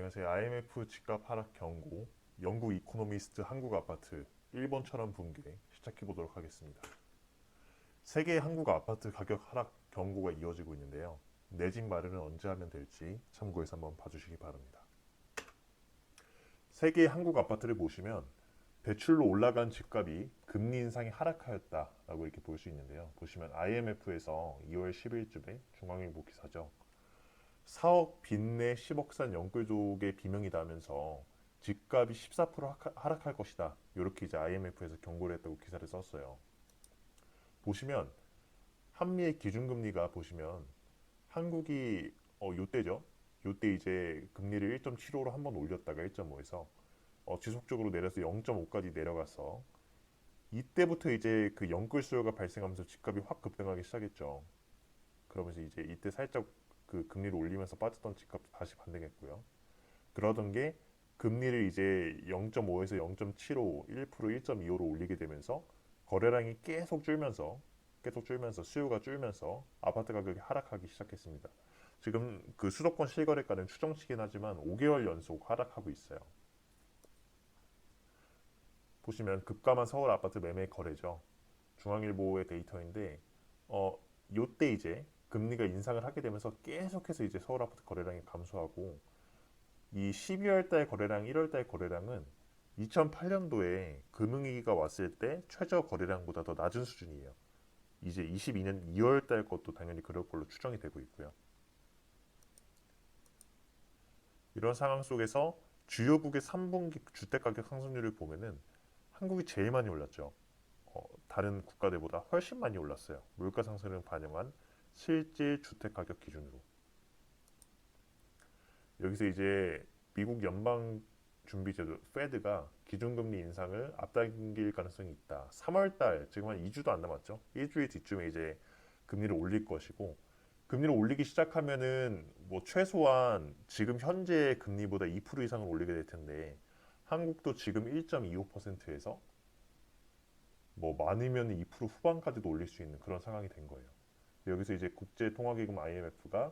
안녕하세요. IMF 집값 하락 경고, 영국 이코노미스트 한국 아파트, 일본처럼 붕괴 시작해 보도록 하겠습니다. 세계 한국 아파트 가격 하락 경고가 이어지고 있는데요. 내 집 마련은 언제 하면 될지 참고해서 한번 봐주시기 바랍니다. 세계 한국 아파트를 보시면 대출로 올라간 집값이 금리 인상이 하락하였다라고 이렇게 볼 수 있는데요. 보시면 IMF에서 2월 10일쯤에 중앙일보 기사죠. 4억 빚내 10억 산 영끌족의 비명이다 하면서 집값이 14% 하락할 것이다. 이렇게 이제 IMF에서 경고를 했다고 기사를 썼어요. 보시면 한미의 기준금리가 보시면 한국이 요때죠. 요때 이제 금리를 1.75로 한번 올렸다가 1.5에서 지속적으로 내려서 0.5까지 내려가서 이때부터 이제 그 영끌 수요가 발생하면서 집값이 확 급등하기 시작했죠. 그러면서 이제 이때 살짝 그 금리를 올리면서 빠졌던 집값도 다시 반등했고요. 그러던 게 금리를 이제 0.5에서 0.75, 1%, 1.25로 올리게 되면서 거래량이 계속 줄면서 수요가 줄면서 아파트 가격이 하락하기 시작했습니다. 지금 그 수도권 실거래가는 추정치긴 하지만 5개월 연속 하락하고 있어요. 보시면 급감한 서울 아파트 매매 거래죠. 중앙일보의 데이터인데 요때 이제 금리가 인상을 하게 되면서 계속해서 이제 서울 아파트 거래량이 감소하고 이 12월 달 거래량, 1월 달 거래량은 2008년도에 금융위기가 왔을 때 최저 거래량보다 더 낮은 수준이에요. 이제 22년 2월 달 것도 당연히 그럴 걸로 추정이 되고 있고요. 이런 상황 속에서 주요국의 3분기 주택가격 상승률을 보면은 한국이 제일 많이 올랐죠. 다른 국가들보다 훨씬 많이 올랐어요. 물가 상승을 반영한 실질 주택가격 기준으로. 여기서 이제 미국 연방준비제도 페드가 기준금리 인상을 앞당길 가능성이 있다. 3월달 지금 한 2주도 안 남았죠. 일주일 뒤쯤에 이제 금리를 올릴 것이고 금리를 올리기 시작하면은 뭐 최소한 지금 현재 금리보다 2% 이상을 올리게 될 텐데 한국도 지금 1.25%에서 뭐 많으면 2% 후반까지도 올릴 수 있는 그런 상황이 된 거예요. 여기서 이제 국제통화기금 IMF가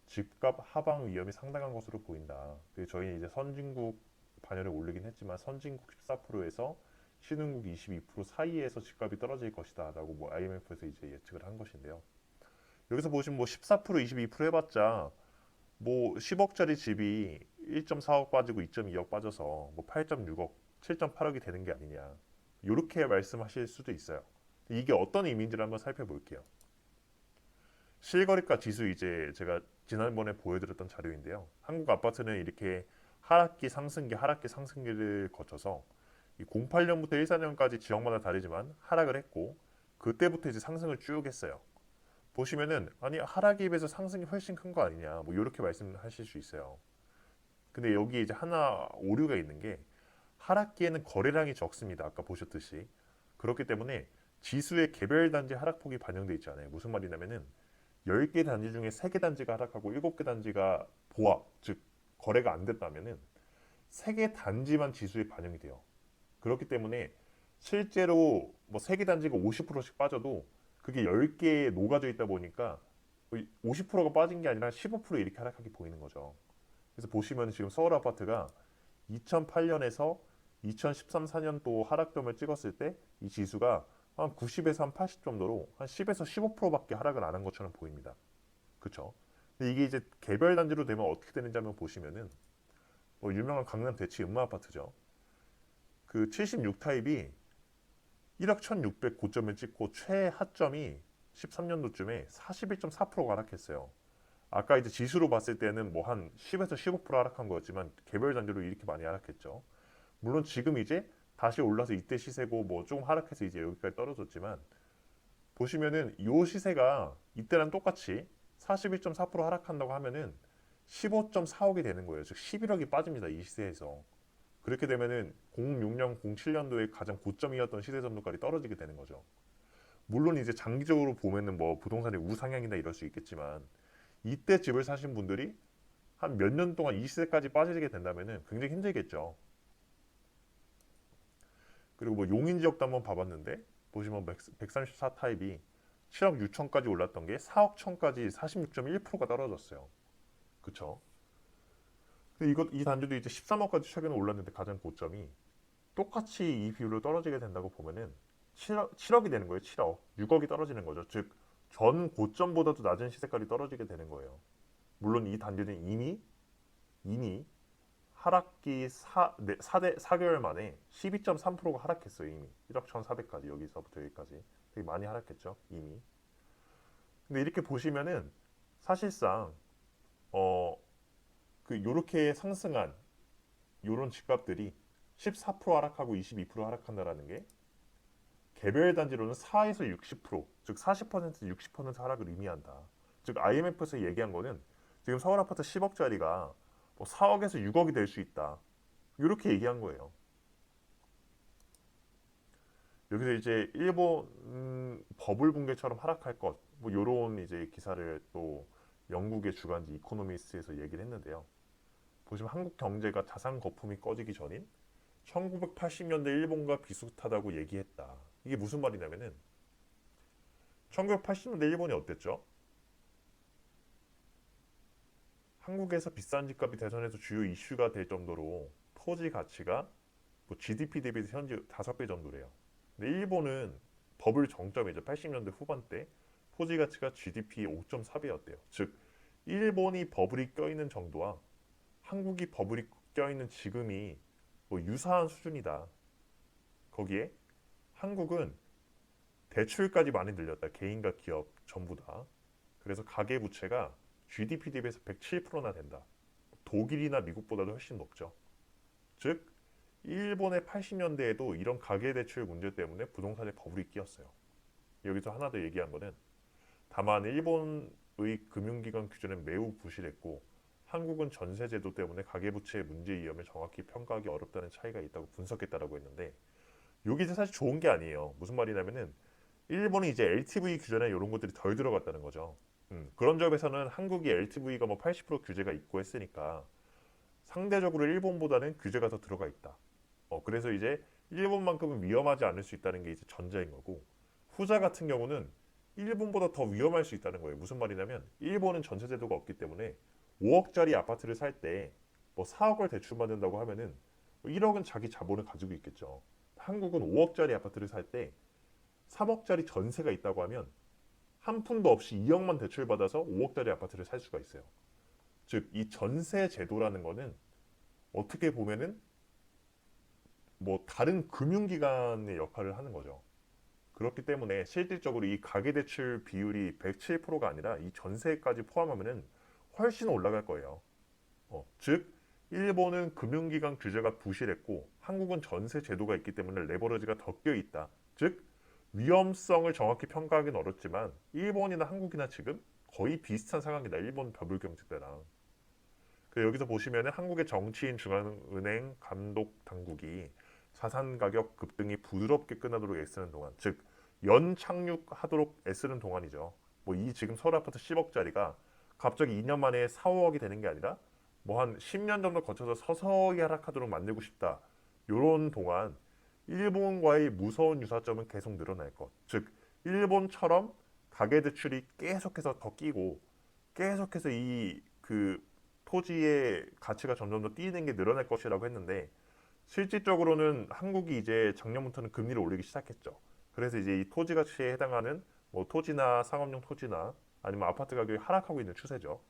집값 하방 위험이 상당한 것으로 보인다. 저희는 이제 선진국 반열에 올리긴 했지만 선진국 14%에서 신흥국 22% 사이에서 집값이 떨어질 것이다라고 뭐 IMF에서 이제 예측을 한 것인데요. 여기서 보시면 뭐 14%, 22% 해봤자 뭐 10억짜리 집이 1.4억 빠지고 2.2억 빠져서 뭐 8.6억, 7.8억이 되는 게 아니냐. 이렇게 말씀하실 수도 있어요. 이게 어떤 의미인지를 한번 살펴볼게요. 실거래가 지수 이제 제가 지난번에 보여드렸던 자료인데요. 한국 아파트는 이렇게 하락기 상승기를 거쳐서 08년부터 14년까지 지역마다 다르지만 하락을 했고 그때부터 이제 상승을 쭉 했어요. 보시면은 아니 하락에 비해서 상승이 훨씬 큰 거 아니냐 뭐 이렇게 말씀하실 수 있어요. 근데 여기 이제 하나 오류가 있는 게 하락기에는 거래량이 적습니다. 아까 보셨듯이 그렇기 때문에 지수의 개별 단지 하락폭이 반영돼 있지 않아요. 무슨 말이냐면은 10개 단지 중에 3개 단지가 하락하고 7개 단지가 보합, 즉 거래가 안 됐다면은 3개 단지만 지수에 반영이 돼요. 그렇기 때문에 실제로 뭐 3개 단지가 50%씩 빠져도 그게 10개에 녹아져 있다 보니까 50%가 빠진 게 아니라 15% 이렇게 하락하게 보이는 거죠. 그래서 보시면 지금 서울 아파트가 2008년에서 2013, 14년도 하락점을 찍었을 때 이 지수가 한 90에서 한 80 정도로 한 10에서 15%밖에 하락을 안 한 것처럼 보입니다. 그렇죠? 근데 이게 이제 개별 단지로 되면 어떻게 되는지 한번 보시면은 뭐 유명한 강남 대치 음마 아파트죠. 그 76 타입이 1억 1,600 고점을 찍고 최하점이 13년도쯤에 41.4%가 하락했어요. 아까 이제 지수로 봤을 때는 뭐 한 10에서 15% 하락한 거였지만 개별 단지로 이렇게 많이 하락했죠. 물론 지금 이제 다시 올라서 이때 시세고 뭐 조금 하락해서 이제 여기까지 떨어졌지만 보시면은 이 시세가 이때랑 똑같이 41.4% 하락한다고 하면은 15.4억이 되는 거예요. 즉 11억이 빠집니다. 이 시세에서. 그렇게 되면은 06년, 07년도에 가장 고점이었던 시세 점도까지 떨어지게 되는 거죠. 물론 이제 장기적으로 보면은 뭐 부동산의 우상향이나 이럴 수 있겠지만 이때 집을 사신 분들이 한 몇 년 동안 이 시세까지 빠지게 된다면은 굉장히 힘들겠죠. 그리고 뭐 용인 지역도 한번 봐봤는데 보시면 134 타입이 7억 6천까지 올랐던 게 4억 천까지 46.1%가 떨어졌어요. 그쵸? 근데 이 단지도 이제 13억까지 최근에 올랐는데 가장 고점이 똑같이 이 비율로 떨어지게 된다고 보면은 7억이 되는 거예요. 7억. 6억이 떨어지는 거죠. 즉 전 고점보다도 낮은 시세까지 떨어지게 되는 거예요. 물론 이 단지는 이미 하락기 4개월 만에 12.3%가 하락했어요. 이미 1억 1,400까지 여기서부터 여기까지 되게 많이 하락했죠. 이미. 근데 이렇게 보시면은 사실상 어 그 요렇게 상승한 요런 집값들이 14% 하락하고 22% 하락한다라는 게 개별 단지로는 4에서 60%, 즉 40%, 60% 하락을 의미한다. 즉 IMF에서 얘기한 거는 지금 서울 아파트 10억짜리가 뭐 4억에서 6억이 될 수 있다. 이렇게 얘기한 거예요. 여기서 이제 일본 버블 붕괴처럼 하락할 것, 뭐 요런 이제 기사를 또 영국의 주간지 이코노미스트에서 얘기를 했는데요. 보시면 한국 경제가 자산 거품이 꺼지기 전인 1980년대 일본과 비슷하다고 얘기했다. 이게 무슨 말이냐면은 1980년대 일본이 어땠죠? 한국에서 비싼 집값이 대선에서 주요 이슈가 될 정도로 토지 가치가 뭐 GDP 대비해서 현재 5배 정도래요. 근데 일본은 버블 정점이죠. 80년대 후반때 토지 가치가 GDP 5.4배였대요. 즉 일본이 버블이 껴있는 정도와 한국이 버블이 껴있는 지금이 뭐 유사한 수준이다. 거기에 한국은 대출까지 많이 늘렸다. 개인과 기업 전부 다. 그래서 가계 부채가 GDP 대비해서 107%나 된다. 독일이나 미국보다도 훨씬 높죠. 즉 일본의 80년대에도 이런 가계대출 문제 때문에 부동산에 버블이 끼었어요. 여기서 하나 더 얘기한 거는 다만 일본의 금융기관 규제는 매우 부실했고 한국은 전세제도 때문에 가계부채의 문제 위험을 정확히 평가하기 어렵다는 차이가 있다고 분석했다라고 했는데 여기 사실 좋은 게 아니에요. 무슨 말이냐면은 일본이 이제 LTV 규제나 이런 것들이 덜 들어갔다는 거죠. 그런 점에서는 한국이 LTV가 뭐 80% 규제가 있고 했으니까 상대적으로 일본보다는 규제가 더 들어가 있다. 그래서 이제 일본만큼은 위험하지 않을 수 있다는 게 이제 전자인 거고 후자 같은 경우는 일본보다 더 위험할 수 있다는 거예요. 무슨 말이냐면 일본은 전세 제도가 없기 때문에 5억짜리 아파트를 살 때 뭐 4억을 대출받는다고 하면은 1억은 자기 자본을 가지고 있겠죠. 한국은 5억짜리 아파트를 살 때 3억짜리 전세가 있다고 하면 한 푼도 없이 2억만 대출받아서 5억짜리 아파트를 살 수가 있어요. 즉 이 전세 제도라는 거는 어떻게 보면은 뭐 다른 금융기관의 역할을 하는 거죠. 그렇기 때문에 실질적으로 이 가계대출 비율이 107%가 아니라 이 전세까지 포함하면은 훨씬 올라갈 거예요. 즉 일본은 금융기관 규제가 부실했고 한국은 전세 제도가 있기 때문에 레버리지가 더 껴 있다. 즉 위험성을 정확히 평가하기는 어렵지만 일본이나 한국이나 지금 거의 비슷한 상황이다. 일본 버블 경제 때랑. 여기서 보시면은 한국의 정치인 중앙은행 감독 당국이 자산 가격 급등이 부드럽게 끝나도록 애쓰는 동안, 즉 연착륙하도록 애쓰는 동안이죠. 뭐 이 지금 서울 아파트 10억짜리가 갑자기 2년 만에 4, 5억이 되는 게 아니라 뭐 한 10년 정도 거쳐서 서서히 하락하도록 만들고 싶다. 요런 동안 일본과의 무서운 유사점은 계속 늘어날 것. 즉 일본처럼 가계대출이 계속해서 더 끼고 계속해서 이 그 토지의 가치가 점점 더 뛰는 게 늘어날 것이라고 했는데 실질적으로는 한국이 이제 작년부터는 금리를 올리기 시작했죠. 그래서 이제 이 토지 가치에 해당하는 뭐 토지나 상업용 토지나 아니면 아파트 가격이 하락하고 있는 추세죠.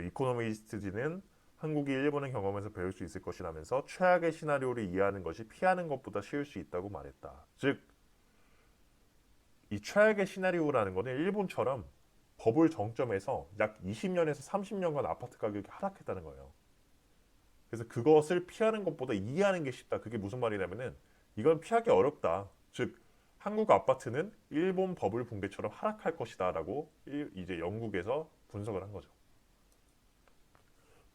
이코노미스트지는 한국이 일본의 경험에서 배울 수 있을 것이라면서 최악의 시나리오를 이해하는 것이 피하는 것보다 쉬울 수 있다고 말했다. 즉, 이 최악의 시나리오라는 것은 일본처럼 버블 정점에서 약 20년에서 30년간 아파트 가격이 하락했다는 거예요. 그래서 그것을 피하는 것보다 이해하는 게 쉽다. 그게 무슨 말이냐면은 이건 피하기 어렵다. 즉 한국 아파트는 일본 버블 붕괴처럼 하락할 것이다라고 이제 영국에서 분석을 한 거죠.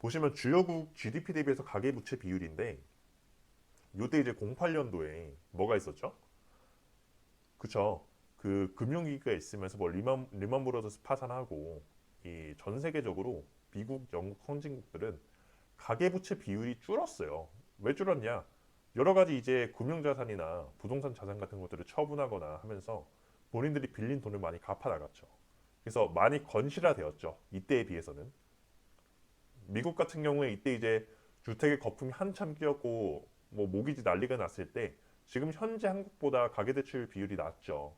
보시면 주요국 GDP 대비해서 가계부채 비율인데 이때 이제 08년도에 뭐가 있었죠? 그쵸? 그 금융위기가 있으면서 뭐 리먼 브로더스 파산하고 이 전 세계적으로 미국, 영국 선진국들은 가계부채 비율이 줄었어요. 왜 줄었냐? 여러 가지 이제 금융자산이나 부동산 자산 같은 것들을 처분하거나 하면서 본인들이 빌린 돈을 많이 갚아 나갔죠. 그래서 많이 건실화되었죠. 이때에 비해서는. 미국 같은 경우에 이때 이제 주택의 거품이 한참 끼었고 뭐 모기지 난리가 났을 때 지금 현재 한국보다 가계대출 비율이 낮죠.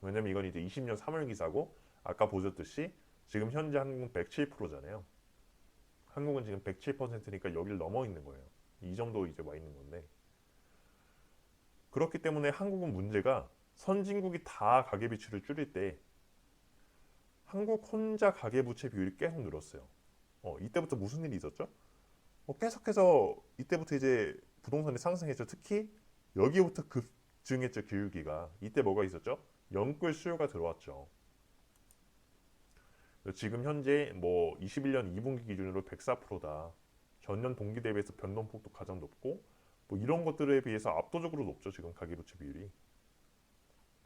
왜냐면 이건 이제 20년 3월 기사고 아까 보셨듯이 지금 현재 한국은 107%잖아요. 한국은 지금 107%니까 여기를 넘어 있는 거예요. 이 정도 이제 와 있는 건데 그렇기 때문에 한국은 문제가 선진국이 다 가계비율을 줄일 때 한국 혼자 가계부채 비율이 계속 늘었어요. 이때부터 무슨 일이 있었죠? 계속해서 이때부터 이제 부동산이 상승했죠. 특히 여기부터 급증했죠. 기울기가. 이때 뭐가 있었죠? 연끌 수요가 들어왔죠. 지금 현재 뭐 21년 2분기 기준으로 104%다. 전년 동기 대비해서 변동폭도 가장 높고 뭐 이런 것들에 비해서 압도적으로 높죠. 지금 가계부채 비율이.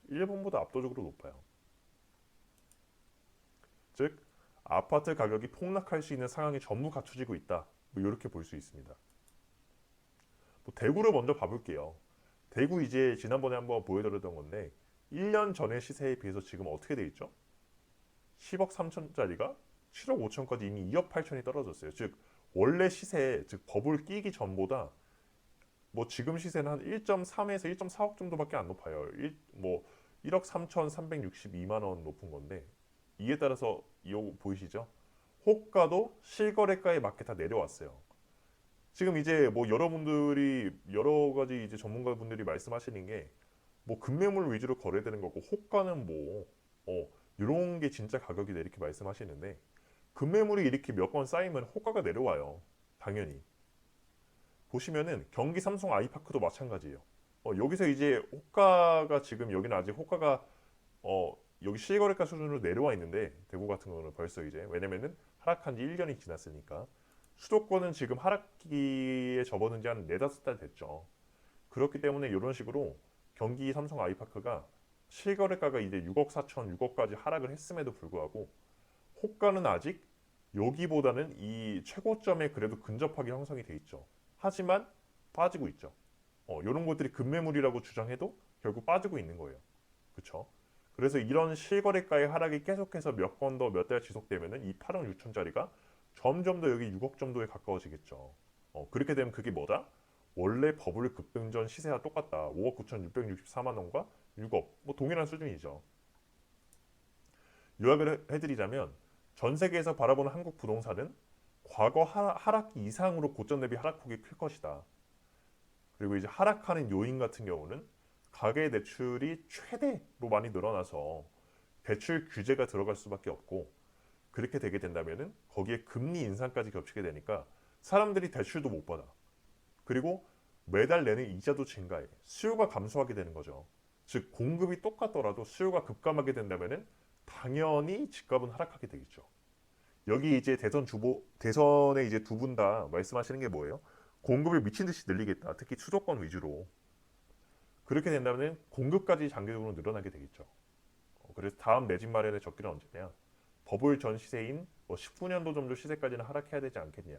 일본보다 압도적으로 높아요. 즉 아파트 가격이 폭락할 수 있는 상황이 전부 갖춰지고 있다. 뭐 이렇게 볼 수 있습니다. 뭐 대구를 먼저 봐볼게요. 대구 이제 지난번에 한번 보여드렸던 건데 1년 전의 시세에 비해서 지금 어떻게 돼 있죠? 10억 3천짜리가 7억 5천까지 이미 2억 8천이 떨어졌어요. 즉 원래 시세, 즉 버블 끼기 전보다 뭐 지금 시세는 한 1.3에서 1.4억 정도밖에 안 높아요. 뭐 1억 3천362만 원 높은 건데 이에 따라서 이거 보이시죠? 호가도 실거래가에 맞게 다 내려왔어요. 지금 이제 뭐 여러분들이 여러 가지 이제 전문가분들이 말씀하시는 게 뭐 급매물 위주로 거래되는 거고 호가는 뭐 이런 게 진짜 가격이다 이렇게 말씀하시는데 급매물이 이렇게 몇 번 쌓이면 호가가 내려와요. 당연히. 보시면은 경기 삼성 아이파크도 마찬가지예요. 여기서 이제 호가가 지금 여기는 아직 호가가 여기 실거래가 수준으로 내려와 있는데 대구 같은 경우는 벌써 이제 왜냐면은 하락한 지 1년이 지났으니까 수도권은 지금 하락기에 접어든 지 한 4~5달 됐죠. 그렇기 때문에 이런 식으로 경기 삼성 아이파크가 실거래가가 이제 6억 4천, 6억까지 하락을 했음에도 불구하고 호가는 아직 여기보다는 이 최고점에 그래도 근접하게 형성이 돼 있죠. 하지만 빠지고 있죠. 이런 것들이 급매물이라고 주장해도 결국 빠지고 있는 거예요. 그렇죠? 그래서 이런 실거래가의 하락이 계속해서 몇 번 더 몇 달 지속되면은 이 8억 6천짜리가 점점 더 여기 6억 정도에 가까워지겠죠. 그렇게 되면 그게 뭐다? 원래 버블 급등 전 시세와 똑같다. 5억 9천664만 원과 6억 뭐 동일한 수준이죠. 요약을 해드리자면 전 세계에서 바라보는 한국 부동산은 과거 하락기 이상으로 고점 대비 하락폭이 클 것이다. 그리고 이제 하락하는 요인 같은 경우는 가계 대출이 최대로 많이 늘어나서 대출 규제가 들어갈 수밖에 없고 그렇게 되게 된다면은 거기에 금리 인상까지 겹치게 되니까 사람들이 대출도 못 받아. 그리고 매달 내는 이자도 증가해. 수요가 감소하게 되는 거죠. 즉 공급이 똑같더라도 수요가 급감하게 된다면은 당연히 집값은 하락하게 되겠죠. 여기 이제 대선에 이제 두 분 다 말씀하시는 게 뭐예요? 공급이 미친 듯이 늘리겠다. 특히 수도권 위주로. 그렇게 된다면 공급까지 장기적으로 늘어나게 되겠죠. 그래서 다음 내 집 마련의 적기는 언제냐? 버블 전 시세인 뭐 19년도 정도 시세까지는 하락해야 되지 않겠냐.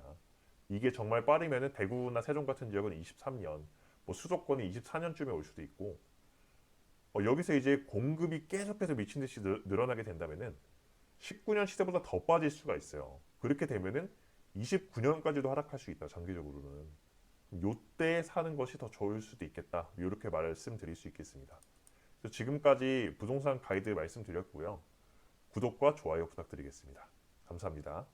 이게 정말 빠르면은 대구나 세종 같은 지역은 23년, 뭐 수도권이 24년쯤에 올 수도 있고 여기서 이제 공급이 계속해서 미친 듯이 늘어나게 된다면은 19년 시세보다 더 빠질 수가 있어요. 그렇게 되면은 29년까지도 하락할 수 있다. 장기적으로는. 요때 사는 것이 더 좋을 수도 있겠다. 이렇게 말씀드릴 수 있겠습니다. 지금까지 부동산 가이드 말씀드렸고요. 구독과 좋아요 부탁드리겠습니다. 감사합니다.